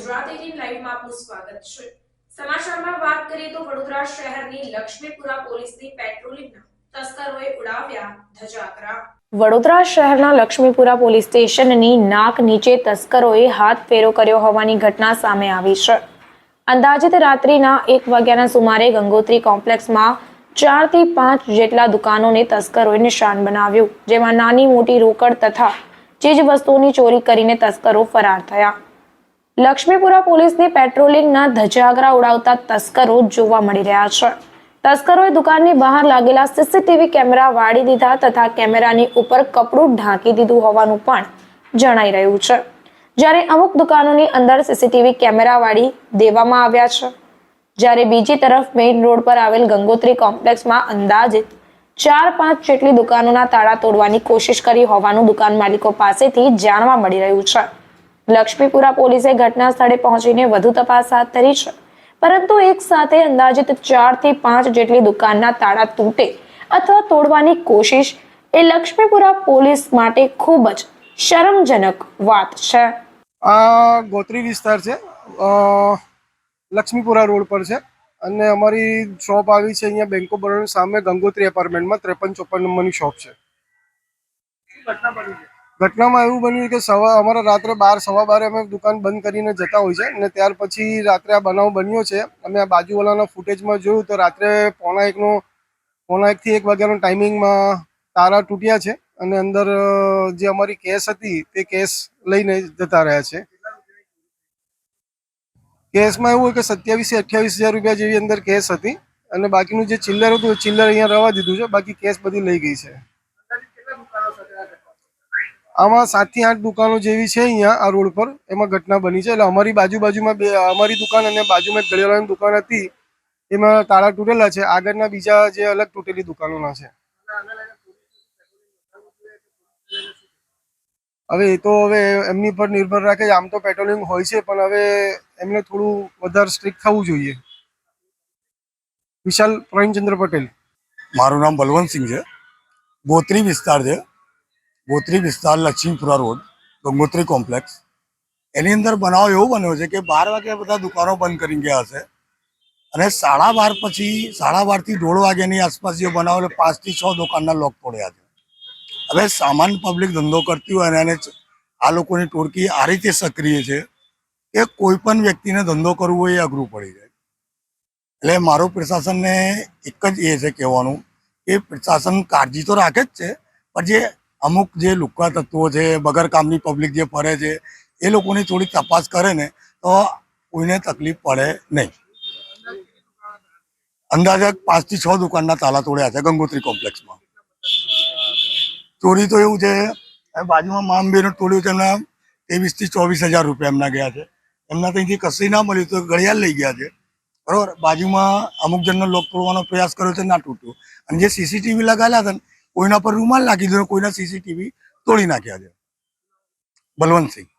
ગુજરાત 18 લાઈવમાં આપનું સ્વાગત છે। સમાચારમાં વાત કરીએ તો વડોદરા શહેરની લક્ષ્મીપુરા પોલીસની પેટ્રોલિંગના તસ્કરોએ ઉડાવ્યા ધજાગરા। વડોદરા શહેરના લક્ષ્મીપુરા પોલીસ સ્ટેશનની નાક નીચે તસ્કરોએ હાથ ફેરો કર્યો હોવાની ઘટના સામે આવી છે। અંદાજિત રાત્રિના 1 વાગ્યાના સુમારે ગંગોત્રી કોમ્પ્લેક્સમાં 4 થી 5 જેટલા દુકાનોને તસ્કરોએ નિશાન બનાવ્યું, જેમાં નાની મોટી રોકડ તથા ચીજ વસ્તુઓની ચોરી કરીને તસ્કરો ફરાર થયા। લક્ષ્મીપુરા પોલીસની પેટ્રોલિંગના ધજાગરા ઉડાવતા તસ્કરો જોવા મળી રહ્યા છે। તસ્કરોએ દુકાનની બહાર લાગેલા સીસીટીવી કેમેરા વાળી દીધા તથા કેમેરાની ઉપર કપડું ઢાંકી દીધું હોવાનું પણ જણાઈ રહ્યું છે, જ્યારે અમુક દુકાનોની અંદર સીસીટીવી કેમેરા વાળી દેવામાં આવ્યા છે, જ્યારે બીજી તરફ મેઇન રોડ પર આવેલ ગંગોત્રી કોમ્પ્લેક્સમાં અંદાજિત 4-5 જેટલી દુકાનોના તાળા તોડવાની કોશિશ કરી હોવાનું દુકાન માલિકો પાસેથી જાણવા મળી રહ્યું છે। લક્ષ્મીપુરા પોલીસે ઘટના સ્થળે પહોંચીને વધુ તપાસ હાથ ધરી છે, પરંતુ એક સાથે અંદાજિત 4 થી 5 જેટલી દુકાનના તાળા તૂટે અથવા તોડવાની કોશિશ એ લક્ષ્મીપુરા પોલીસ માટે ખૂબ જ શરમજનક વાત છે। આ ગોત્રી વિસ્તાર છે, લક્ષ્મીપુરા રોડ પર છે અને અમારી શોપ આવી છે અહીંયા બેંક ઓફ બરોડાની સામે ગંગોત્રી એપાર્ટમેન્ટમાં 53-54 નંબરની શોપ છે। ઘટનામાં એવું બન્યું કે અમારા રાત્રે 12-12 અમે દુકાન બંધ કરીને જતા હોય છે અને ત્યાર પછી રાત્રે આ બનાવ બન્યો છે। અમે આ બાજુવાળાના ફૂટેજમાં જોયું તો રાત્રે 1:30 થી 1 વાગ્યાનો ટાઈમિંગમાં તારા તૂટ્યા છે અને અંદર જે અમારી કેશ હતી તે કેશ લઈને જતા રહ્યા છે। કેશમાં એવું હોય કે 27-28 હજાર રૂપિયા જેવી અંદર કેશ હતી અને બાકીનું જે ચિલ્લર હતું ચિલ્લર અહીંયા રવા દીધું છે, બાકી કેશ બધી લઈ ગઈ છે। આમાં 7 થી 8 દુકાનો જેવી છે અહીંયા આ રોડ પર, એમાં ઘટના બની છે। એટલે અમારી બાજુમાં અમારી દુકાન અને બાજુમાં એક ઘડિયાળાની દુકાન હતી, એમાં તાળા તૂટેલા છે। આગળના બીજા જે અલગ તૂટેલી દુકાનોના છે। હવે એ તો એમની પર નિર્ભર રાખે છે। આમ તો પેટ્રોલિંગ હોય છે, પણ હવે એમને થોડું વધારે સ્ટ્રિક્ટ થવું જોઈએ। વિશાલ પ્રવીણચંદ્ર પટેલ। મારું નામ બલવંતસિંહ છે। ગોત્રી વિસ્તાર છે, ગોત્રી વિસ્તાર લક્ષ્મીપુરા રોડ ગંગોત્રી કોમ્પ્લેક્સ, એની અંદર બનાવ એવો બન્યો છે કે 12 વાગે બધા દુકાનો બંધ કરી ગયા હશે અને 12:30 પછી 12:30 થી 1:30 વાગ્યાની આસપાસ જે બનાવ 5 થી 6 દુકાનના લોક તોડ્યા છે। હવે સામાન્ય પબ્લિક ધંધો કરતી હોય અને આ લોકોની ટોળકી આ રીતે સક્રિય છે કે કોઈ પણ વ્યક્તિને ધંધો કરવો એ અઘરું પડી જાય। એટલે મારું પ્રશાસનને એક જ એ છે કહેવાનું કે પ્રશાસન કાળજી તો રાખે જ છે, પણ જે અમુક જે લુખ્ખા તત્વો છે, બગર કામની પબ્લિક જે ફરે છે, એ લોકોની થોડી તપાસ કરે ને તો કોઈને તકલીફ પડે નહીં। અંદાજે 5 થી 6 દુકાનના તાલા તોડ્યા છે ગંગોત્રી કોમ્પ્લેક્સમાં। ચોરી તો એવું છે, બાજુમાં મામબેનું તોડ્યું છે, એમના 23 થી 24 હજાર રૂપિયા એમના ગયા છે। એમના ત્યાંથી કશું ના મળ્યું તો ઘડિયાળ લઈ ગયા છે, બરોબર। બાજુમાં અમુક જણનો લોક તોડવાનો પ્રયાસ કર્યો છે, ના તૂટ્યો। અને જે સીસીટીવી લગાવેલા હતા ને કોઈના પર રૂમાલ નાખી દીધો, કોઈના સીસીટીવી તોડી નાખ્યા છે। બલવંતસિંહ।